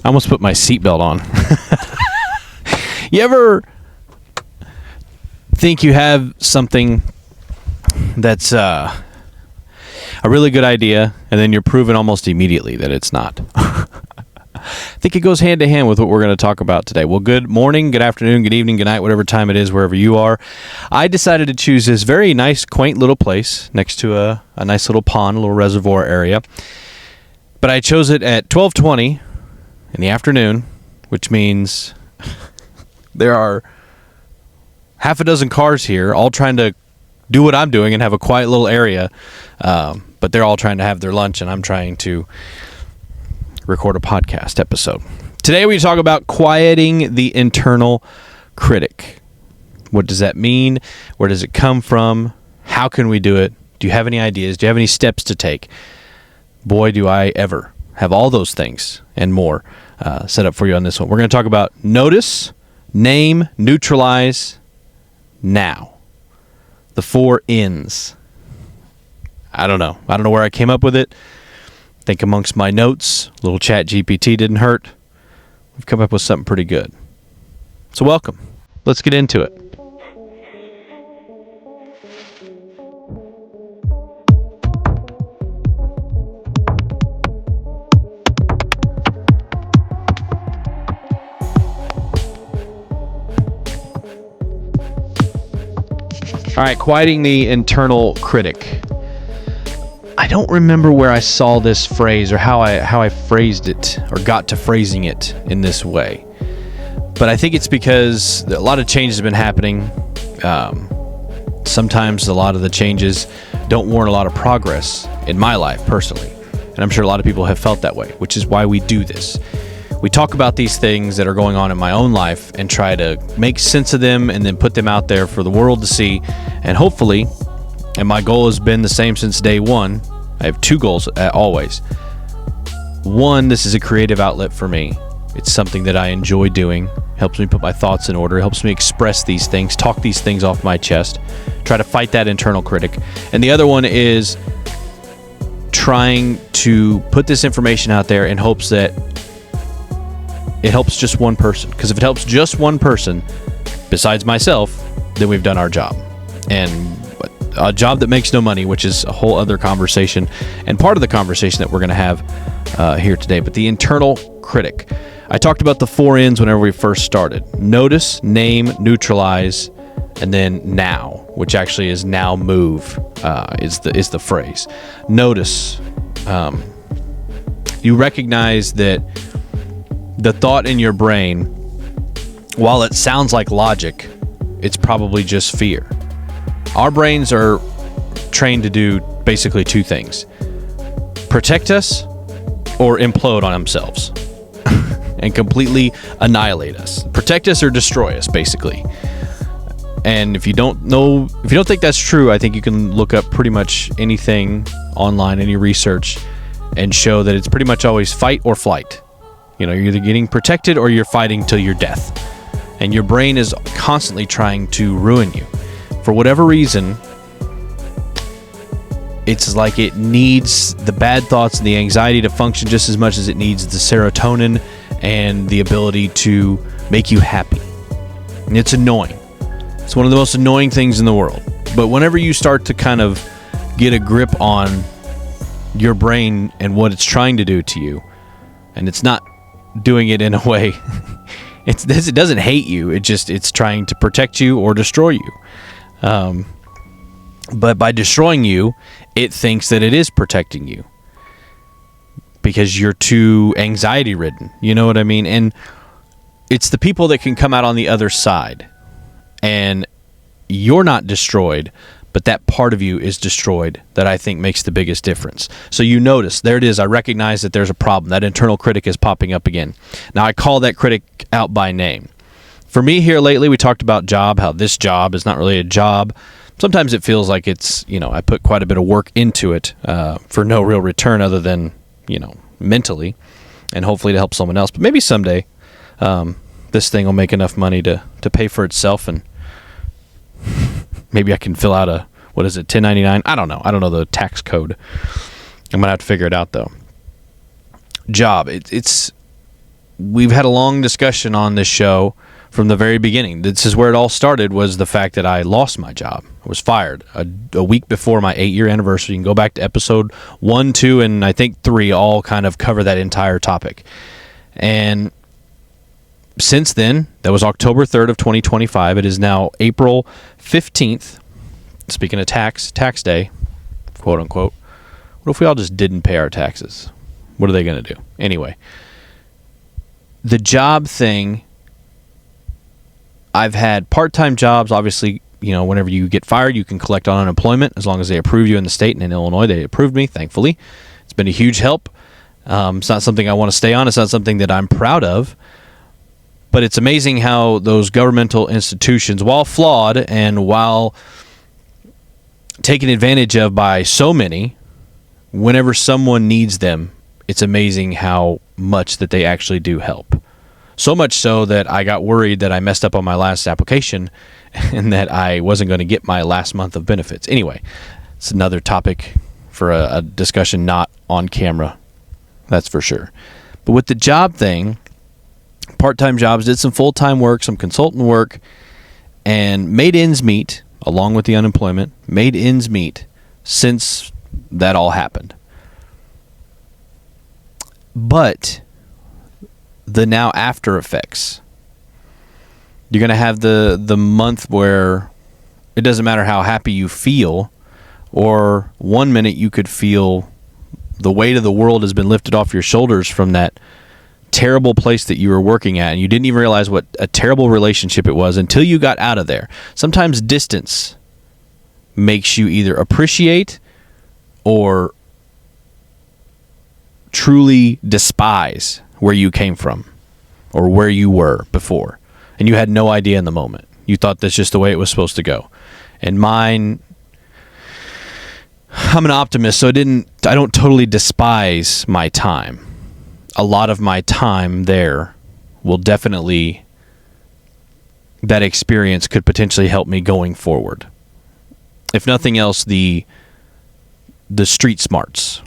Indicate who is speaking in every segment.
Speaker 1: I almost put my seatbelt on. You ever think you have something that's a really good idea, and then you're proven almost immediately that it's not? I think it goes hand to hand with what we're going to talk about today. Well, good morning, good afternoon, good evening, good night, whatever time it is, wherever you are. I decided to choose this very nice, quaint little place next to a nice little pond, a little reservoir area. But I chose it at 12:20 in the afternoon, which means there are half a dozen cars here, all trying to do what I'm doing and have a quiet little area. But they're all trying to have their lunch, and I'm trying to record a podcast episode. Today we talk about quieting the internal critic. What does that mean? Where does it come from? How can we do it? Do you have any ideas? Do you have any steps to take? Boy, do I ever have all those things and more set up for you on this one. We're going to talk about notice, name, neutralize, now. The 4 N's. I don't know where I came up with it. Think amongst my notes, little chat GPT didn't hurt. We've come up with something pretty good. So welcome. Let's get into it. All right, quieting the internal critic. I don't remember where I saw this phrase or how I phrased it or got to phrasing it in this way. But I think it's because a lot of changes have been happening. Sometimes a lot of the changes don't warrant a lot of progress in my life personally. And I'm sure a lot of people have felt that way, which is why we do this. We talk about these things that are going on in my own life and try to make sense of them and then put them out there for the world to see. And hopefully, and my goal has been the same since day one. I have 2 goals always. One, this is a creative outlet for me. It's something that I enjoy doing. Helps me put my thoughts in order. Helps me express these things, talk these things off my chest. Try to fight that internal critic. And the other one is trying to put this information out there in hopes that it helps just one person. Because if it helps just one person, besides myself, then we've done our job. And a job that makes no money, which is a whole other conversation and part of the conversation that we're going to have here today. But the internal critic. I talked about the 4 N's whenever we first started. Notice, name, neutralize, and then now, which actually is now move, is the phrase. Notice. You recognize that the thought in your brain, while it sounds like logic, it's probably just fear. Our brains are trained to do basically 2 things. Protect us or implode on themselves and completely annihilate us. Protect us or destroy us, basically. And if you don't think that's true, I think you can look up pretty much anything online, any research, and show that it's pretty much always fight or flight. You're either getting protected or you're fighting till your death. And your brain is constantly trying to ruin you. For whatever reason, it's like it needs the bad thoughts and the anxiety to function just as much as it needs the serotonin and the ability to make you happy. And it's annoying. It's one of the most annoying things in the world. But whenever you start to kind of get a grip on your brain and what it's trying to do to you, and it's not doing it in a way, it doesn't hate you. It's trying to protect you or destroy you. But by destroying you, it thinks that it is protecting you because you're too anxiety ridden. You know what I mean? And it's the people that can come out on the other side and you're not destroyed, but that part of you is destroyed that I think makes the biggest difference. So you notice, there it is. I recognize that there's a problem. That internal critic is popping up again. Now I call that critic out by name. For me here lately, we talked about job, how this job is not really a job. Sometimes it feels like it's, I put quite a bit of work into it for no real return other than, mentally and hopefully to help someone else. But maybe someday this thing will make enough money to pay for itself and maybe I can fill out a, 1099? I don't know. I don't know the tax code. I'm going to have to figure it out though. Job. It's we've had a long discussion on this show from the very beginning. This is where it all started, was the fact that I lost my job. I was fired a week before my 8-year anniversary. You can go back to episode 1, 2, and I think 3 all kind of cover that entire topic. And since then, that was October 3rd of 2025. It is now April 15th. Speaking of tax day, quote unquote. What if we all just didn't pay our taxes? What are they going to do? Anyway, the job thing, I've had part-time jobs. Obviously, whenever you get fired, you can collect on unemployment as long as they approve you in the state. And in Illinois, they approved me, thankfully. It's been a huge help. It's not something I want to stay on. It's not something that I'm proud of. But it's amazing how those governmental institutions, while flawed and while taken advantage of by so many, whenever someone needs them, it's amazing how much that they actually do help. So much so that I got worried that I messed up on my last application and that I wasn't going to get my last month of benefits. Anyway, it's another topic for a discussion not on camera, that's for sure. But with the job thing, part-time jobs, did some full-time work, some consultant work, and made ends meet, along with the unemployment, made ends meet since that all happened. But the now after effects, you're going to have the month where it doesn't matter how happy you feel, or one minute you could feel the weight of the world has been lifted off your shoulders from that terrible place that you were working at, and you didn't even realize what a terrible relationship it was until you got out of there. Sometimes distance makes you either appreciate or truly despise where you came from or where you were before, and you had no idea in the moment. You thought that's just the way it was supposed to go. And mine, I'm an optimist, so I don't totally despise my time. A lot of my time there will definitely, that experience could potentially help me going forward. If nothing else, the street smarts,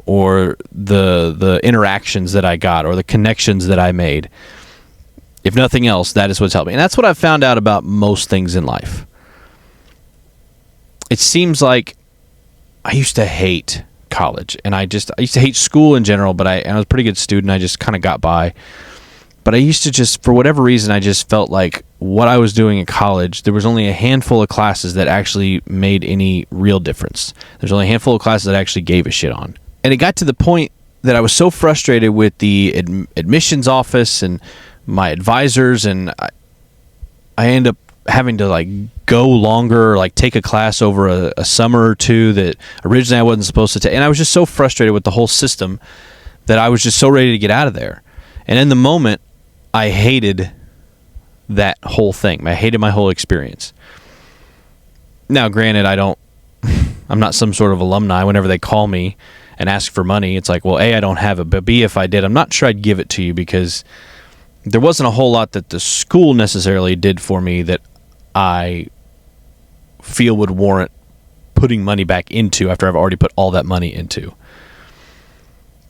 Speaker 1: or the interactions that I got, or the connections that I made. If nothing else, that is what's helped me. And that's what I've found out about most things in life. It seems like I used to hate college, and I used to hate school in general, but I was a pretty good student. I just kind of got by. But I used to just, for whatever reason, I just felt like what I was doing in college, there was only a handful of classes that actually made any real difference. There's only a handful of classes that I actually gave a shit on. And it got to the point that I was so frustrated with the admissions office and my advisors, and I ended up having to go longer, or take a class over a summer or two that originally I wasn't supposed to take. And I was just so frustrated with the whole system that I was just so ready to get out of there. And in the moment, I hated that whole thing. I hated my whole experience. Now, granted, I'm not some sort of alumni. Whenever they call me and ask for money, it's like, well, A, I don't have it, but B, if I did, I'm not sure I'd give it to you, because there wasn't a whole lot that the school necessarily did for me that I feel would warrant putting money back into after I've already put all that money into.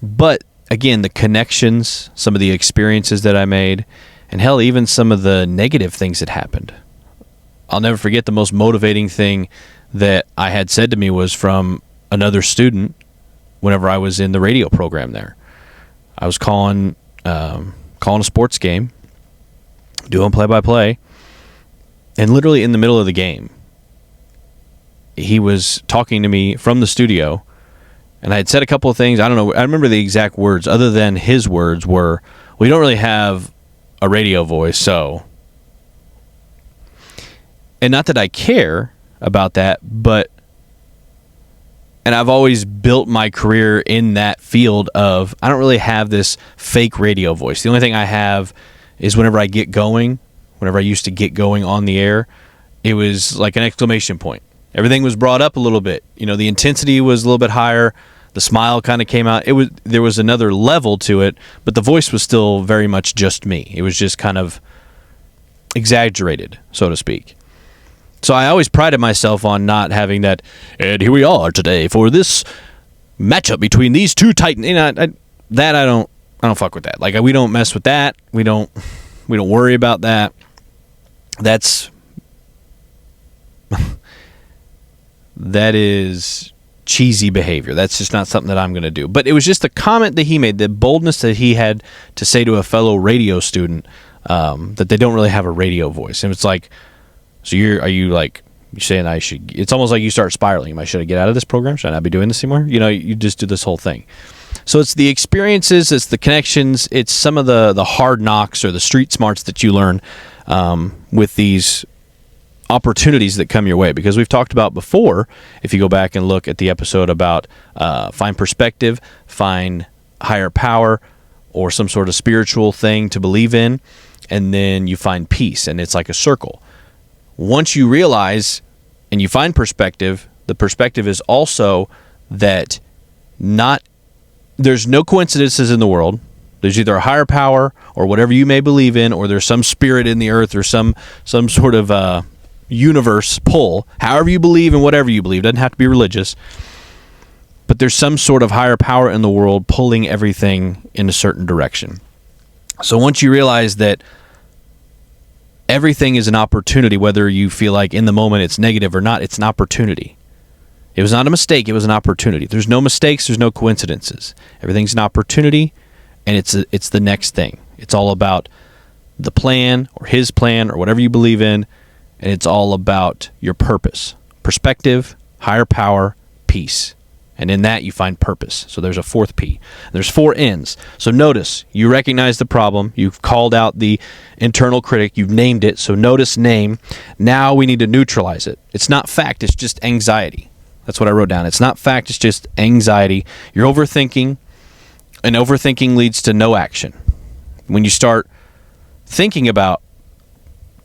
Speaker 1: But again, the connections, some of the experiences that I made, and hell, even some of the negative things that happened. I'll never forget the most motivating thing that I had said to me was from another student whenever I was in the radio program there. I was calling a sports game, doing play-by-play, and literally in the middle of the game, he was talking to me from the studio, and I had said a couple of things. I don't know. I remember the exact words, other than his words were, "We don't really have a radio voice, so." And not that I care about that, but, and I've always built my career in that field of, I don't really have this fake radio voice. The only thing I have is whenever I used to get going on the air, it was like an exclamation point. Everything was brought up a little bit. The intensity was a little bit higher. The smile kind of came out. There was another level to it, but the voice was still very much just me. It was just kind of exaggerated, so to speak. So I always prided myself on not having that, and here we are today for this matchup between these two titans. I I don't fuck with that. Like, we don't mess with that. We don't worry about that. That is cheesy behavior. That's just not something that I'm going to do. But it was just a comment that he made, the boldness that he had to say to a fellow radio student that they don't really have a radio voice. And it's like, so you're saying I should, it's almost like you start spiraling. Should I get out of this program? Should I not be doing this anymore? You just do this whole thing. So it's the experiences, it's the connections, it's some of the hard knocks or the street smarts that you learn with these opportunities that come your way. Because we've talked about before, if you go back and look at the episode about find perspective, find higher power or some sort of spiritual thing to believe in, and then you find peace, and it's like a circle. Once you realize and you find perspective, the perspective is also that there's no coincidences in the world. There's either a higher power or whatever you may believe in, or there's some spirit in the earth or some sort of universe pull. However you believe and whatever you believe, doesn't have to be religious, but there's some sort of higher power in the world pulling everything in a certain direction. So once you realize that everything is an opportunity, whether you feel like in the moment it's negative or not, it's an opportunity. It was not a mistake, it was an opportunity. There's no mistakes, there's no coincidences. Everything's an opportunity, and it's the next thing. It's all about the plan or his plan or whatever you believe in, and it's all about your purpose. Perspective, higher power, peace. And in that you find purpose. So there's a fourth P. There's 4 N's. So notice, you recognize the problem. You've called out the internal critic. You've named it. So notice name. Now we need to neutralize it. It's not fact. It's just anxiety. That's what I wrote down. It's not fact. It's just anxiety. You're overthinking, and overthinking leads to no action. When you start thinking about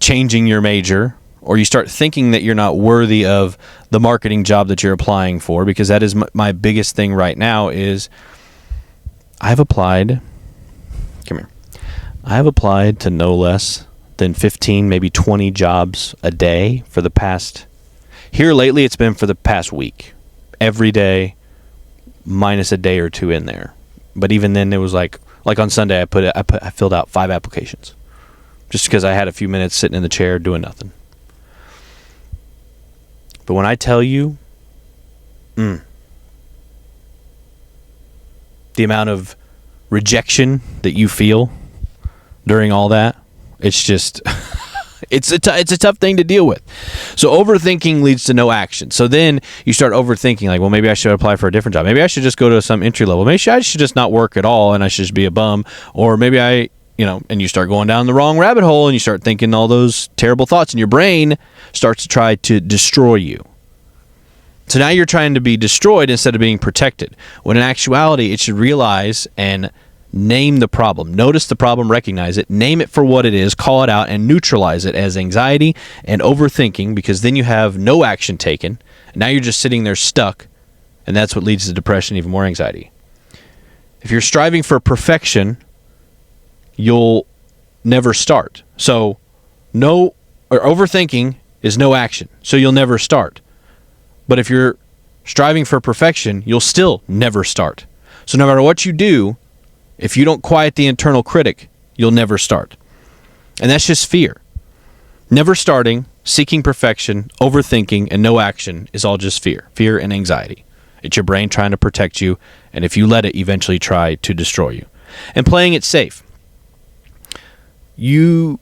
Speaker 1: changing your major, or you start thinking that you're not worthy of the marketing job that you're applying for, because that is my biggest thing right now is I've applied to no less than 15, maybe 20 jobs a day for the past, here lately it's been for the past week. Every day, minus a day or two in there. But even then it was like on Sunday I filled out 5 applications. Just because I had a few minutes sitting in the chair doing nothing. But when I tell you, the amount of rejection that you feel during all that, it's just, it's a tough thing to deal with. So overthinking leads to no action. So then you start overthinking, like, well, maybe I should apply for a different job. Maybe I should just go to some entry level. Maybe I should just not work at all and I should just be a bum. Or maybe and you start going down the wrong rabbit hole and you start thinking all those terrible thoughts and your brain starts to try to destroy you. So now you're trying to be destroyed instead of being protected. When in actuality, it should realize and name the problem. Notice the problem, recognize it, name it for what it is, call it out, and neutralize it as anxiety and overthinking, because then you have no action taken. And now you're just sitting there stuck, and that's what leads to depression, even more anxiety. If you're striving for perfection, you'll never start. So overthinking is no action, so you'll never start. But if you're striving for perfection, you'll still never start. So no matter what you do, if you don't quiet the internal critic, you'll never start. And that's just fear. Never starting, seeking perfection, overthinking, and no action is all just fear. Fear and anxiety. It's your brain trying to protect you, and if you let it, eventually try to destroy you. And playing it safe. You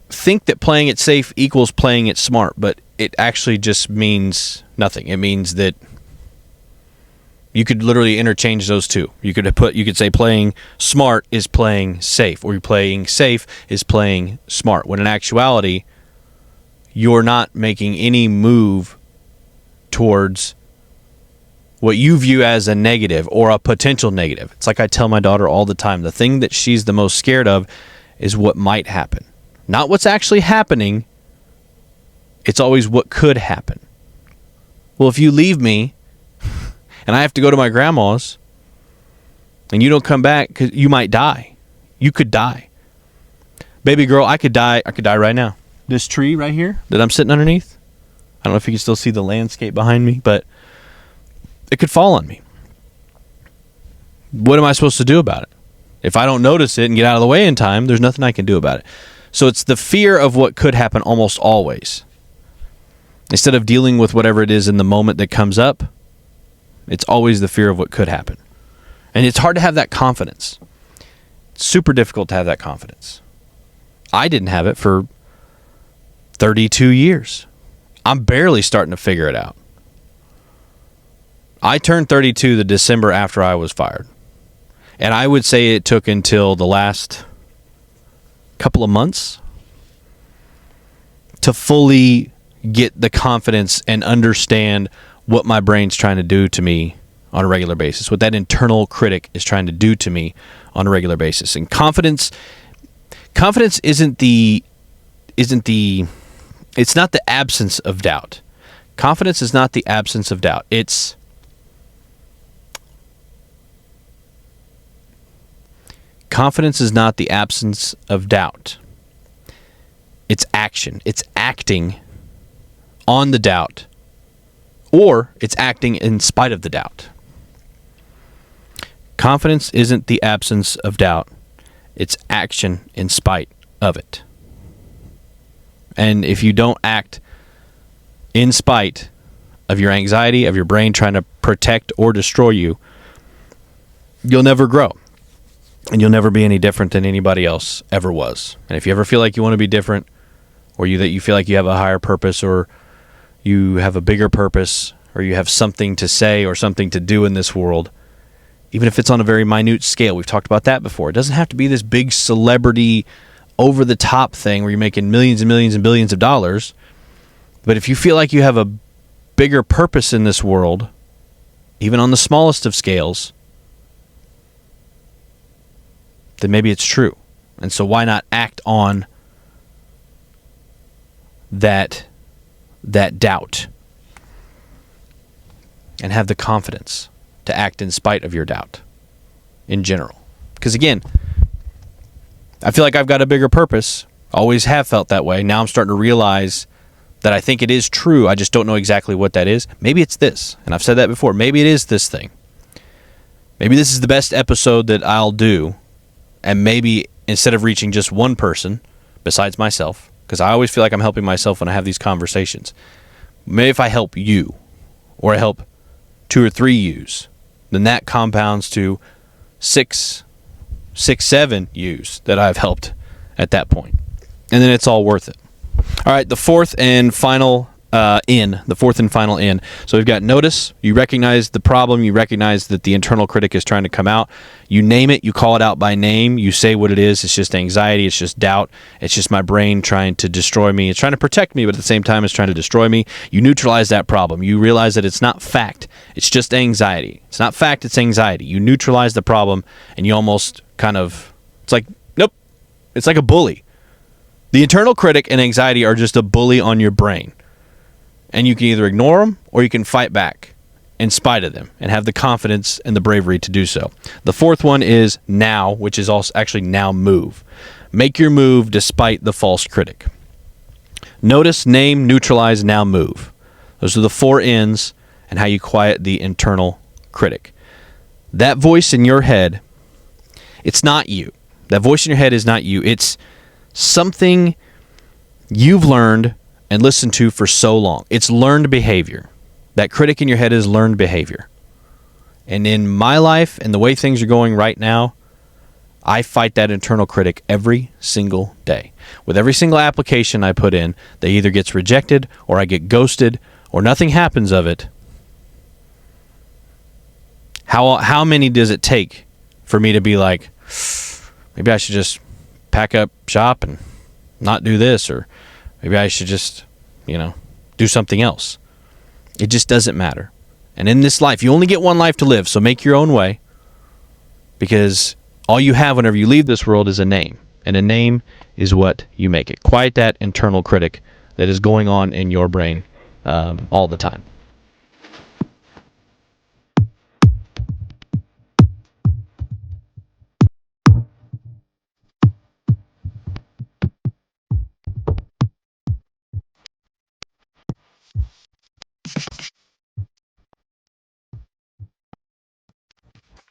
Speaker 1: think that playing it safe equals playing it smart, but it actually just means nothing. It means that you could literally interchange those two. You could say playing smart is playing safe, or playing safe is playing smart. When in actuality, you're not making any move towards what you view as a negative or a potential negative. It's like I tell my daughter all the time, the thing that she's the most scared of is what might happen. Not what's actually happening. It's always what could happen. Well, if you leave me and I have to go to my grandma's and you don't come back, because you might die. You could die. Baby girl, I could die. I could die right now. This tree right here that I'm sitting underneath, I don't know if you can still see the landscape behind me, but it could fall on me. What am I supposed to do about it? If I don't notice it and get out of the way in time, there's nothing I can do about it. So it's the fear of what could happen almost always. Instead of dealing with whatever it is in the moment that comes up, it's always the fear of what could happen. And it's hard to have that confidence. It's super difficult to have that confidence. I didn't have it for 32 years. I'm barely starting to figure it out. I turned 32 the December after I was fired. And I would say it took until the last couple of months to fully get the confidence and understand what my brain's trying to do to me on a regular basis, what that internal critic is trying to do to me on a regular basis. And confidence isn't it's not the absence of doubt. Confidence is not the absence of doubt. Confidence is not the absence of doubt. It's action. It's acting on the doubt, or it's acting in spite of the doubt. Confidence isn't the absence of doubt. It's action in spite of it. And if you don't act in spite of your anxiety, of your brain trying to protect or destroy you, you'll never grow. And you'll never be any different than anybody else ever was. And if you ever feel like you want to be different, or that you feel like you have a higher purpose, or you have a bigger purpose, or you have something to say or something to do in this world, even if it's on a very minute scale, we've talked about that before. It doesn't have to be this big celebrity, over-the-top thing where you're making millions and millions and billions of dollars. But if you feel like you have a bigger purpose in this world, even on the smallest of scales, then maybe it's true. And so why not act on that doubt and have the confidence to act in spite of your doubt in general? Because again, I feel like I've got a bigger purpose. Always have felt that way. Now I'm starting to realize that I think it is true. I just don't know exactly what that is. Maybe it's this. And I've said that before. Maybe it is this thing. Maybe this is the best episode that I'll do. And maybe instead of reaching just one person besides myself, because I always feel like I'm helping myself when I have these conversations, maybe if I help you, or I help 2 or 3 yous, then that compounds to 6, 7 yous that I've helped at that point. And then it's all worth it. All right, the fourth and final in. So we've got notice. You recognize the problem. You recognize that the internal critic is trying to come out. You name it. You call it out by name. You say what it is. It's just anxiety. It's just doubt. It's just my brain trying to destroy me. It's trying to protect me, but at the same time, it's trying to destroy me. You neutralize that problem. You realize that it's not fact. It's just anxiety. It's not fact. It's anxiety. You neutralize the problem, and you almost it's like, nope. It's like a bully. The internal critic and anxiety are just a bully on your brain. And you can either ignore them or you can fight back in spite of them and have the confidence and the bravery to do so. The fourth one is now, which is also actually now move. Make your move despite the false critic. Notice, name, neutralize, now move. Those are the 4 N's and how you quiet the internal critic. That voice in your head, it's not you. That voice in your head is not you. It's something you've learned and listened to for so long. It's learned behavior. That critic in your head is learned behavior. And in my life and the way things are going right now, I fight that internal critic every single day. With every single application I put in, that either gets rejected or I get ghosted or nothing happens of it. How many does it take for me to be like, maybe I should just pack up shop and not do this, or maybe I should just, do something else. It just doesn't matter. And in this life, you only get one life to live, so make your own way, because all you have whenever you leave this world is a name, and a name is what you make it. Quiet that internal critic that is going on in your brain all the time.